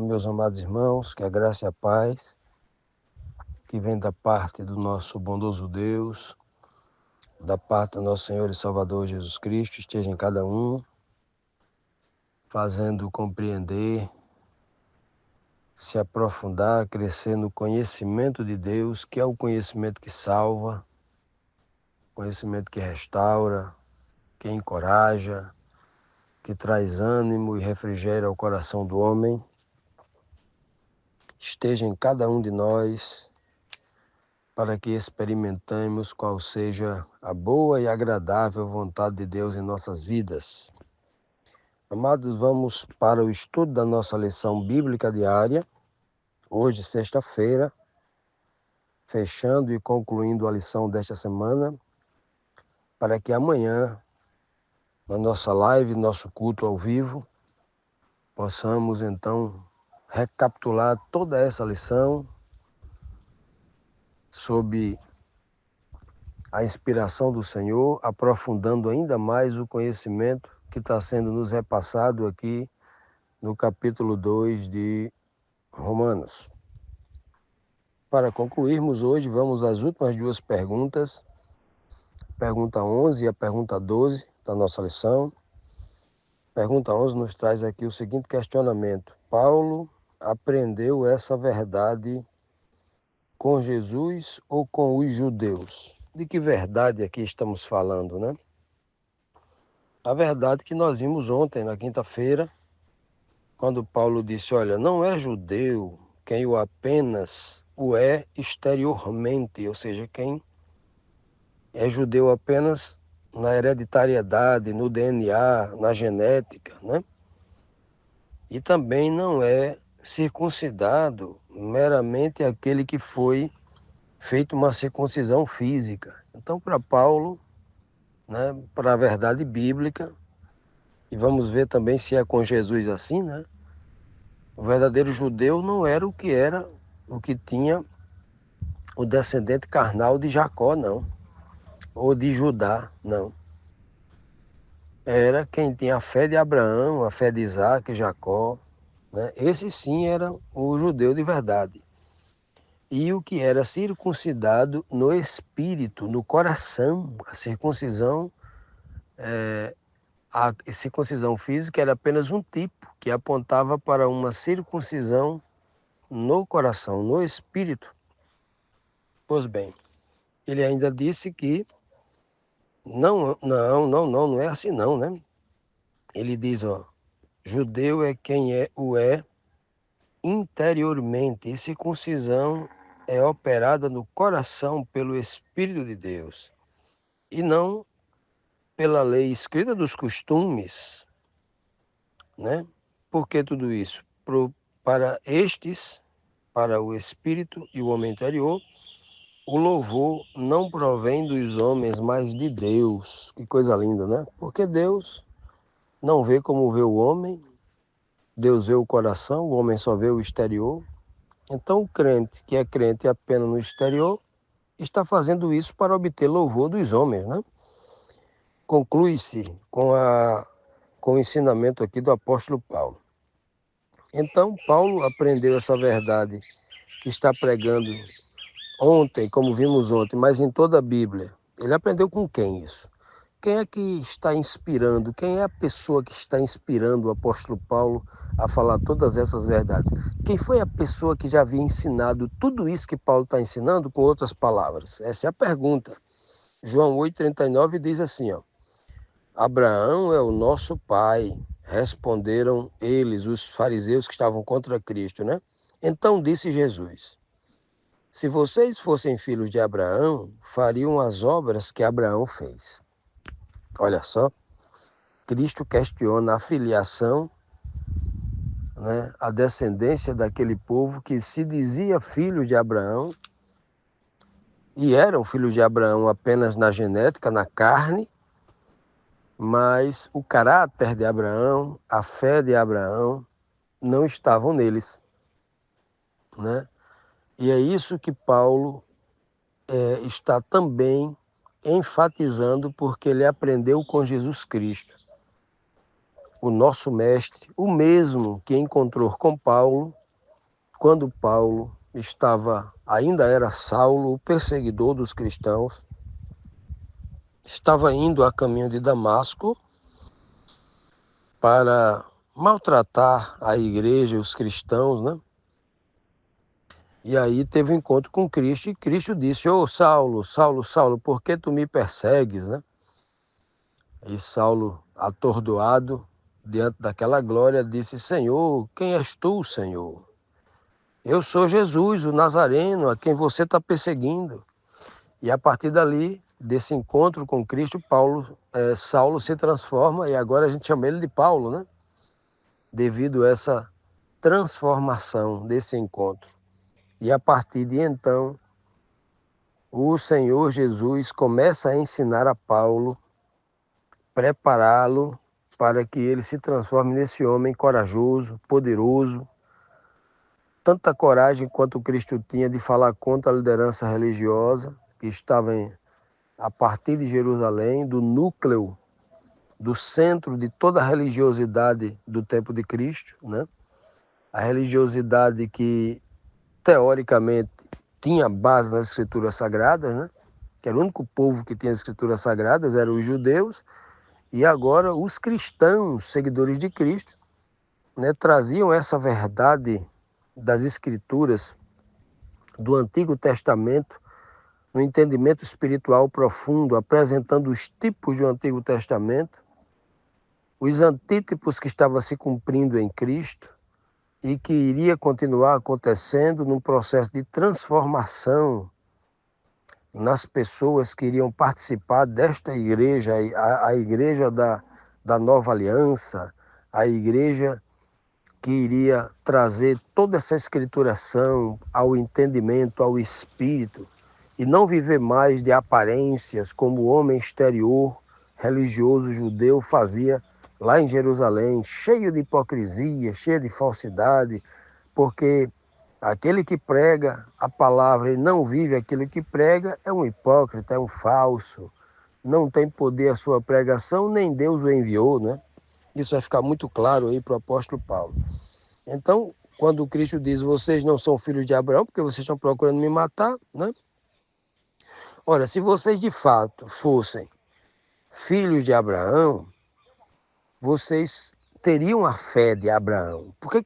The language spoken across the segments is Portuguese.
meus amados irmãos, que a graça e a paz, que vem da parte do nosso bondoso Deus, da parte do nosso Senhor e Salvador Jesus Cristo, esteja em cada um, fazendo compreender, se aprofundar, crescer no conhecimento de Deus, que é o conhecimento que salva, conhecimento que restaura, que encoraja, que traz ânimo e refrigério ao coração do homem. Esteja em cada um de nós, para que experimentemos qual seja a boa e agradável vontade de Deus em nossas vidas. Amados, vamos para o estudo da nossa lição bíblica diária, hoje, sexta-feira, fechando e concluindo a lição desta semana, para que amanhã, na nossa live, nosso culto ao vivo, possamos então recapitular toda essa lição sob a inspiração do Senhor, aprofundando ainda mais o conhecimento que está sendo nos repassado aqui no capítulo 2 de Romanos. Para concluirmos hoje, vamos às últimas duas perguntas, pergunta 11 e a pergunta 12 da nossa lição. Pergunta 11 nos traz aqui o seguinte questionamento: Paulo aprendeu essa verdade com Jesus ou com os judeus? De que verdade aqui estamos falando, né? A verdade que nós vimos ontem, na quinta-feira, quando Paulo disse, olha, não é judeu quem o apenas o é exteriormente, ou seja, quem é judeu apenas na hereditariedade, no DNA, na genética, né? E também não é circuncidado meramente aquele que foi feito uma circuncisão física. Então, para Paulo, né, para a verdade bíblica, e vamos ver também se é com Jesus assim, né? O verdadeiro judeu não era o que tinha o descendente carnal de Jacó, não, ou de Judá, não. Era quem tinha a fé de Abraão, a fé de Isaac e Jacó, né? Esse sim era o judeu de verdade. E o que era circuncidado no espírito, no coração, a circuncisão física era apenas um tipo que apontava para uma circuncisão no coração, no espírito. Pois bem, ele ainda disse que não é assim não, né? Ele diz, ó, judeu é quem o é interiormente, e circuncisão é operada no coração pelo Espírito de Deus, e não pela lei escrita dos costumes, né? Por que tudo isso? Para estes, para o Espírito e o homem interior, o louvor não provém dos homens, mas de Deus. Que coisa linda, né? Porque Deus não vê como vê o homem, Deus vê o coração, o homem só vê o exterior. Então o crente, que é crente apenas no exterior, está fazendo isso para obter louvor dos homens, né? Conclui-se com o ensinamento aqui do apóstolo Paulo. Então Paulo aprendeu essa verdade que está pregando ontem, como vimos ontem, mas em toda a Bíblia. Ele aprendeu com quem isso? Quem é que está inspirando? Quem é a pessoa que está inspirando o apóstolo Paulo a falar todas essas verdades? Quem foi a pessoa que já havia ensinado tudo isso que Paulo está ensinando com outras palavras? Essa é a pergunta. João 8,39 diz assim, ó, Abraão é o nosso pai, responderam eles, os fariseus que estavam contra Cristo, né? Então disse Jesus, se vocês fossem filhos de Abraão, fariam as obras que Abraão fez. Olha só, Cristo questiona a filiação, né, a descendência daquele povo que se dizia filho de Abraão, e eram filhos de Abraão apenas na genética, na carne, mas o caráter de Abraão, a fé de Abraão, não estavam neles, né? E é isso que Paulo está também enfatizando, porque ele aprendeu com Jesus Cristo, o nosso mestre, o mesmo que encontrou com Paulo quando Paulo ainda era Saulo, o perseguidor dos cristãos, estava indo a caminho de Damasco para maltratar a igreja e os cristãos, né? E aí teve um encontro com Cristo e Cristo disse: "Ô Saulo, Saulo, Saulo, por que tu me persegues?", né? E Saulo, atordoado diante daquela glória, disse: "Senhor, quem és tu, Senhor?". "Eu sou Jesus, o Nazareno, a quem você está perseguindo". E a partir dali, desse encontro com Cristo, Saulo se transforma e agora a gente chama ele de Paulo, né? Devido a essa transformação desse encontro. E a partir de então, o Senhor Jesus começa a ensinar a Paulo, prepará-lo para que ele se transforme nesse homem corajoso, poderoso, tanta coragem quanto Cristo tinha de falar contra a liderança religiosa que estava a partir de Jerusalém, do núcleo, do centro de toda a religiosidade do tempo de Cristo, né? A religiosidade que, teoricamente, tinha base nas Escrituras Sagradas, né? Que era o único povo que tinha as Escrituras Sagradas, eram os judeus, e agora os cristãos, seguidores de Cristo, né, traziam essa verdade das Escrituras do Antigo Testamento no entendimento espiritual profundo, apresentando os tipos do Antigo Testamento, os antítipos que estavam se cumprindo em Cristo e que iria continuar acontecendo num processo de transformação nas pessoas que iriam participar desta igreja, a igreja da nova aliança, a igreja que iria trazer toda essa escrituração ao entendimento, ao espírito, e não viver mais de aparências como o homem exterior religioso judeu fazia lá em Jerusalém, cheio de hipocrisia, cheio de falsidade, porque aquele que prega a palavra e não vive aquilo que prega é um hipócrita, é um falso, não tem poder a sua pregação, nem Deus o enviou, né? Isso vai ficar muito claro aí para o apóstolo Paulo. Então, quando Cristo diz: "Vocês não são filhos de Abraão, porque vocês estão procurando me matar", né? Ora, se vocês de fato fossem filhos de Abraão, vocês teriam a fé de Abraão. Por que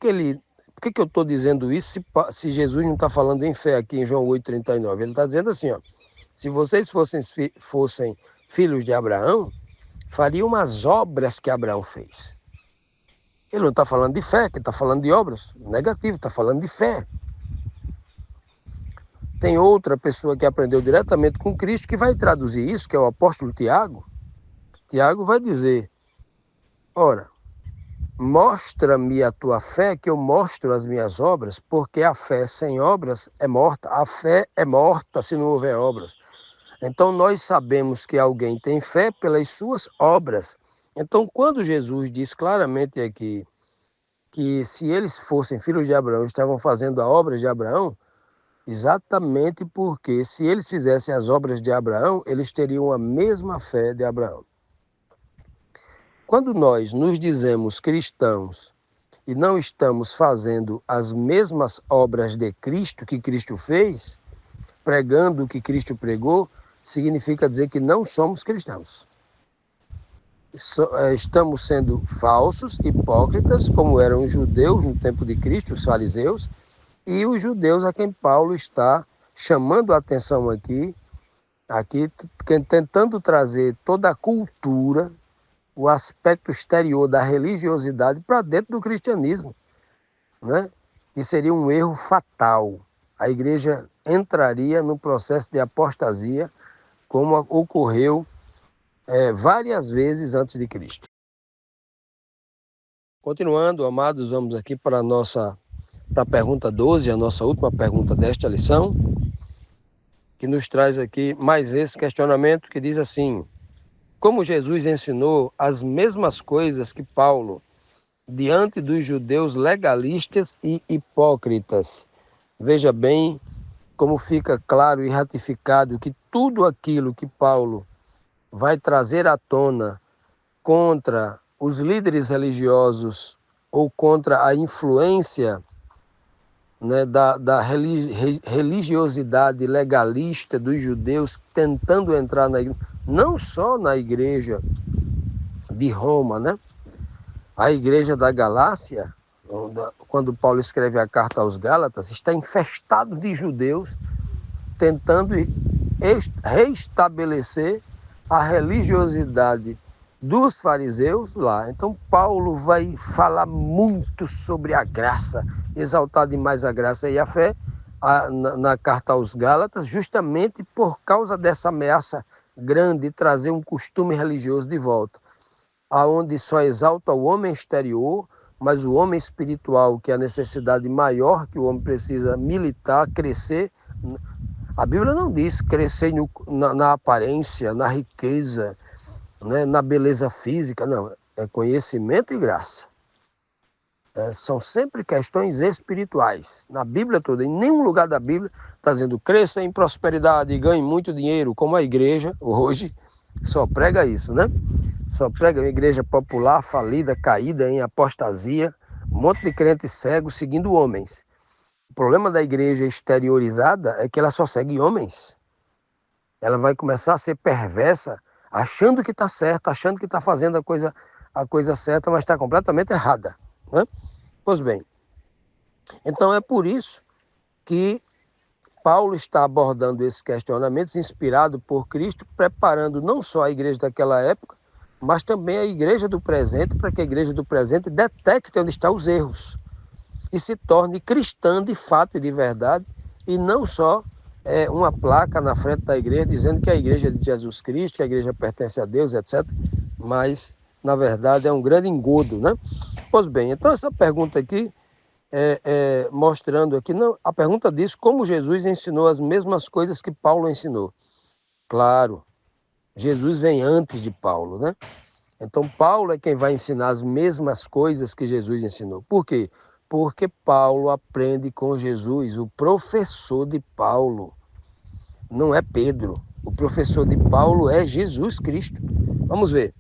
eu estou dizendo isso se Jesus não está falando em fé aqui em João 8,39? Ele está dizendo assim, ó: se vocês fossem filhos de Abraão, fariam as obras que Abraão fez. Ele não está falando de fé, ele está falando de obras. Negativo, está falando de fé. Tem outra pessoa que aprendeu diretamente com Cristo que vai traduzir isso, que é o apóstolo Tiago. Tiago vai dizer: ora, mostra-me a tua fé, que eu mostro as minhas obras, porque a fé sem obras é morta. A fé é morta se não houver obras. Então nós sabemos que alguém tem fé pelas suas obras. Então, quando Jesus diz claramente aqui que se eles fossem filhos de Abraão, estavam fazendo a obra de Abraão, exatamente porque se eles fizessem as obras de Abraão, eles teriam a mesma fé de Abraão. Quando nós nos dizemos cristãos e não estamos fazendo as mesmas obras de Cristo que Cristo fez, pregando o que Cristo pregou, significa dizer que não somos cristãos. Estamos sendo falsos, hipócritas, como eram os judeus no tempo de Cristo, os fariseus, e os judeus a quem Paulo está chamando a atenção aqui tentando trazer toda a cultura, o aspecto exterior da religiosidade para dentro do cristianismo, né? E seria um erro fatal. A igreja entraria no processo de apostasia, como ocorreu várias vezes antes de Cristo. Continuando, amados, vamos aqui para a pergunta 12, a nossa última pergunta desta lição, que nos traz aqui mais esse questionamento que diz assim: como Jesus ensinou as mesmas coisas que Paulo diante dos judeus legalistas e hipócritas? Veja bem como fica claro e ratificado que tudo aquilo que Paulo vai trazer à tona contra os líderes religiosos ou contra a influência né, da religiosidade legalista dos judeus tentando entrar não só na igreja de Roma, né? A igreja da Galácia, quando Paulo escreve a carta aos Gálatas, está infestado de judeus tentando restabelecer a religiosidade dos fariseus lá. Então Paulo vai falar muito sobre a graça, exaltar demais a graça e a fé na carta aos Gálatas, justamente por causa dessa ameaça grande de trazer um costume religioso de volta, aonde só exalta o homem exterior, mas o homem espiritual, que é a necessidade maior que o homem precisa militar, crescer. A Bíblia não diz crescer na aparência, na riqueza, né, na beleza física, não. É conhecimento e graça. São sempre questões espirituais. Na Bíblia toda, em nenhum lugar da Bíblia está dizendo cresça em prosperidade e ganhe muito dinheiro, como a igreja hoje só prega isso, né? Só prega uma igreja popular, falida, caída em apostasia, um monte de crentes cegos seguindo homens. O problema da igreja exteriorizada é que ela só segue homens. Ela vai começar a ser perversa, achando que está certa, achando que está fazendo a coisa certa, mas está completamente errada, né? Pois bem, então é por isso que Paulo está abordando esses questionamentos, inspirado por Cristo, preparando não só a igreja daquela época, mas também a igreja do presente, para que a igreja do presente detecte onde estão os erros e se torne cristã de fato e de verdade, e não só uma placa na frente da igreja dizendo que a igreja é de Jesus Cristo, que a igreja pertence a Deus, etc. Mas, na verdade, é um grande engodo, né? Pois bem, então essa pergunta aqui, mostrando aqui, não, a pergunta diz como Jesus ensinou as mesmas coisas que Paulo ensinou. Claro, Jesus vem antes de Paulo, né? Então Paulo é quem vai ensinar as mesmas coisas que Jesus ensinou. Por quê? Porque Paulo aprende com Jesus, o professor de Paulo não é Pedro. O professor de Paulo é Jesus Cristo. Vamos ver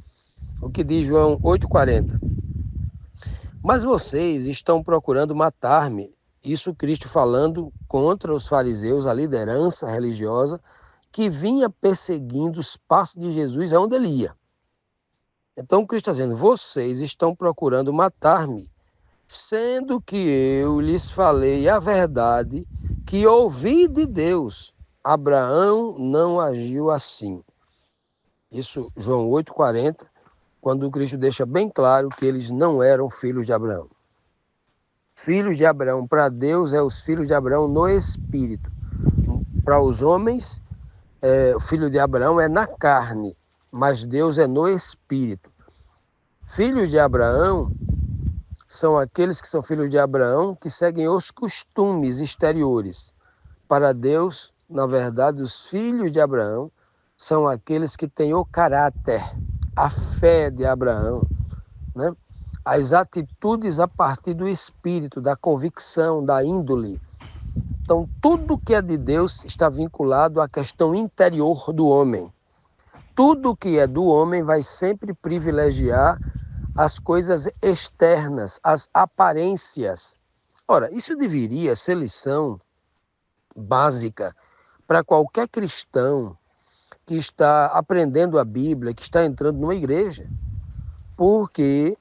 o que diz João 8,40. Mas vocês estão procurando matar-me. Isso Cristo falando contra os fariseus, a liderança religiosa, que vinha perseguindo os passos de Jesus aonde ele ia. Então Cristo está dizendo, vocês estão procurando matar-me, sendo que eu lhes falei a verdade que ouvi de Deus. Abraão não agiu assim. Isso João 8,40, quando Cristo deixa bem claro que eles não eram filhos de Abraão. Filhos de Abraão para Deus é os filhos de Abraão no espírito. Para os homens, o filho de Abraão é na carne, mas Deus é no espírito. Filhos de Abraão são aqueles que são filhos de Abraão que seguem os costumes exteriores. Para Deus, na verdade, os filhos de Abraão são aqueles que têm o caráter, a fé de Abraão, né? As atitudes a partir do espírito, da convicção, da índole. Então, tudo que é de Deus está vinculado à questão interior do homem. Tudo que é do homem vai sempre privilegiar as coisas externas, as aparências. Ora, isso deveria ser lição básica para qualquer cristão que está aprendendo a Bíblia, que está entrando numa igreja. Porque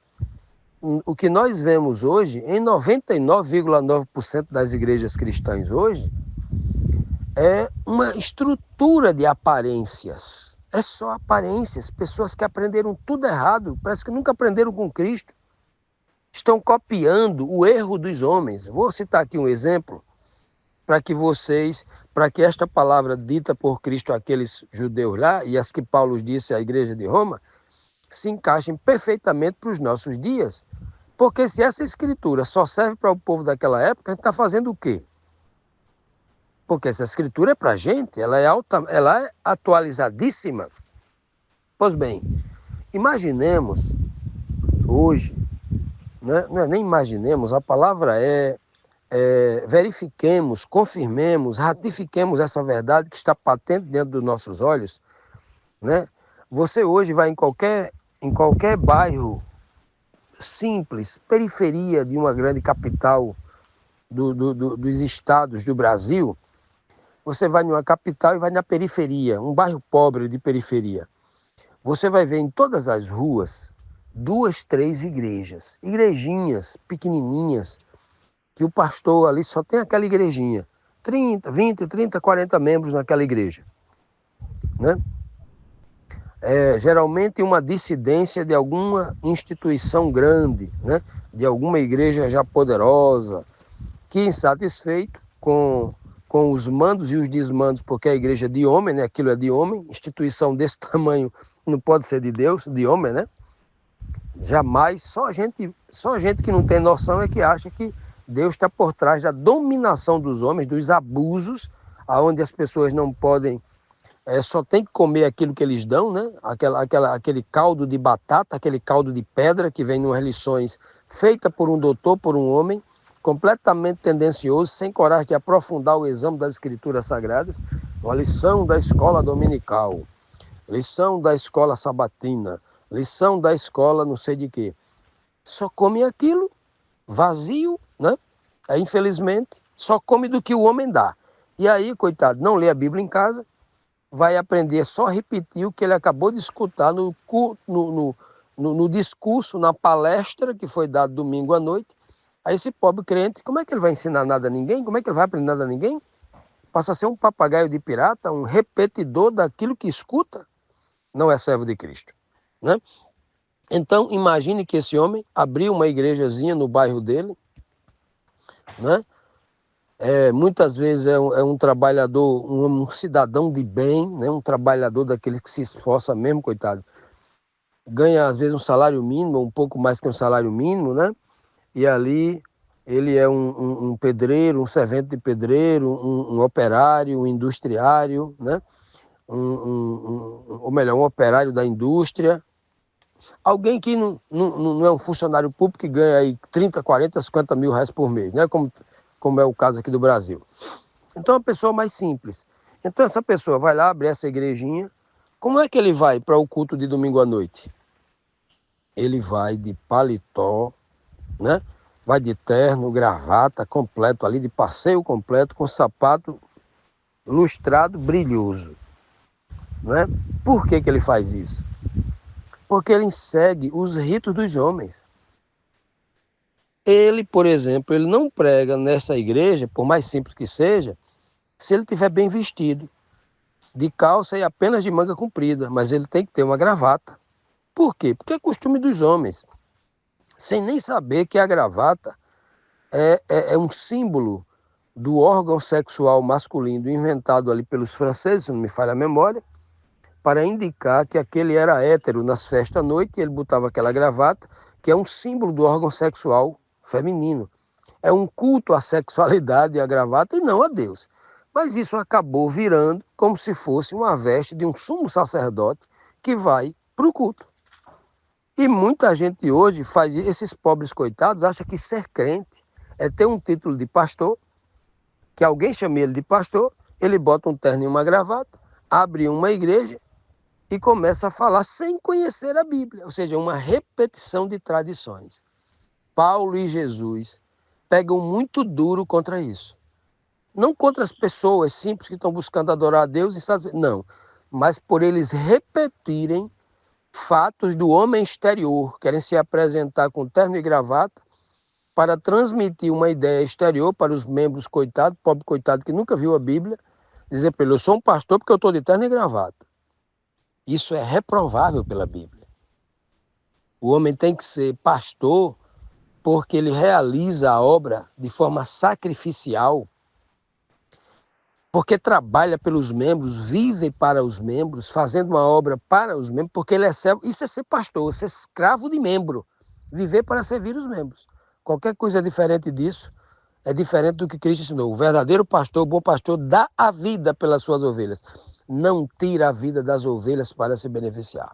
o que nós vemos hoje, em 99,9% das igrejas cristãs hoje, é uma estrutura de aparências. É só aparências. Pessoas que aprenderam tudo errado, parece que nunca aprenderam com Cristo. Estão copiando o erro dos homens. Vou citar aqui um exemplo para que esta palavra dita por Cristo àqueles judeus lá, e as que Paulo disse à igreja de Roma, se encaixem perfeitamente para os nossos dias. Porque se essa escritura só serve para o povo daquela época, a gente está fazendo o quê? Porque essa escritura é para a gente, ela é atualizadíssima. Pois bem, imaginemos hoje, né? Não é nem imaginemos, a palavra verifiquemos, confirmemos, ratifiquemos essa verdade que está patente dentro dos nossos olhos, né? Você hoje vai em qualquer bairro simples, periferia de uma grande capital dos estados do Brasil, você vai numa capital e vai na periferia, um bairro pobre de periferia. Você vai ver em todas as ruas 2, 3 igrejas, igrejinhas pequenininhas, que o pastor ali só tem aquela igrejinha, 30, 20, 30, 40 membros naquela igreja, né? Geralmente uma dissidência de alguma instituição grande, né? De alguma igreja já poderosa, que insatisfeito com os mandos e os desmandos, porque a igreja é de homem, né? Aquilo é de homem, instituição desse tamanho não pode ser de Deus, de homem, né? Jamais, só gente que não tem noção é que acha que Deus está por trás da dominação dos homens, dos abusos, aonde as pessoas não podem, só tem que comer aquilo que eles dão, né? Aquele caldo de batata, aquele caldo de pedra que vem em umas lições feitas por um doutor, por um homem, completamente tendencioso, sem coragem de aprofundar o exame das escrituras sagradas, uma lição da escola dominical, lição da escola sabatina, lição da escola não sei de quê. Só come aquilo, vazio, né? Infelizmente, só come do que o homem dá. E aí, coitado, não lê a Bíblia em casa, vai aprender só repetir o que ele acabou de escutar no discurso, na palestra que foi dado domingo à noite. Aí esse pobre crente, como é que ele vai ensinar nada a ninguém? Como é que ele vai aprender nada a ninguém? Passa a ser um papagaio de pirata, um repetidor daquilo que escuta. Não é servo de Cristo, né? Então, imagine que esse homem abriu uma igrejazinha no bairro dele, né? Muitas vezes é um trabalhador, um cidadão de bem, né? Um trabalhador daquele que se esforça mesmo, coitado. Ganha, às vezes, um salário mínimo, um pouco mais que um salário mínimo, né? E ali ele é um pedreiro, um servente de pedreiro, um operário, um industriário, né? Ou melhor, um operário da indústria. Alguém que não é um funcionário público que ganha aí 30, 40, 50 mil reais por mês, né? Como é o caso aqui do Brasil. Então, é uma pessoa mais simples. Então, essa pessoa vai lá, abrir essa igrejinha. Como é que ele vai para o culto de domingo à noite? Ele vai de paletó, né? Vai de terno, gravata, completo ali, de passeio completo, com sapato lustrado, brilhoso, né? Por que ele faz isso? Porque ele segue os ritos dos homens. Ele, por exemplo, ele não prega nessa igreja, por mais simples que seja, se ele estiver bem vestido, de calça e apenas de manga comprida, mas ele tem que ter uma gravata. Por quê? Porque é costume dos homens, sem nem saber que a gravata é um símbolo do órgão sexual masculino inventado ali pelos franceses, se não me falha a memória, para indicar que aquele era hétero nas festas à noite, e ele botava aquela gravata, que é um símbolo do órgão sexual feminino. É um culto à sexualidade e à gravata e não a Deus. Mas isso acabou virando como se fosse uma veste de um sumo sacerdote que vai para o culto. E muita gente hoje faz, esses pobres coitados acham que ser crente é ter um título de pastor, que alguém chame ele de pastor, ele bota um terno e uma gravata, abre uma igreja e começa a falar sem conhecer a Bíblia, ou seja, uma repetição de tradições. Paulo e Jesus pegam muito duro contra isso. Não contra as pessoas simples que estão buscando adorar a Deus, não, mas por eles repetirem fatos do homem exterior, querem se apresentar com terno e gravata para transmitir uma ideia exterior para os membros coitados, pobre coitado que nunca viu a Bíblia, dizer para ele, eu sou um pastor porque eu estou de terno e gravata. Isso é reprovável pela Bíblia. O homem tem que ser pastor porque ele realiza a obra de forma sacrificial, porque trabalha pelos membros, vive para os membros, fazendo uma obra para os membros, porque ele é servo. Isso é ser pastor, ser escravo de membro, viver para servir os membros. Qualquer coisa diferente disso é diferente do que Cristo ensinou. O verdadeiro pastor, o bom pastor, dá a vida pelas suas ovelhas. Não tira a vida das ovelhas para se beneficiar.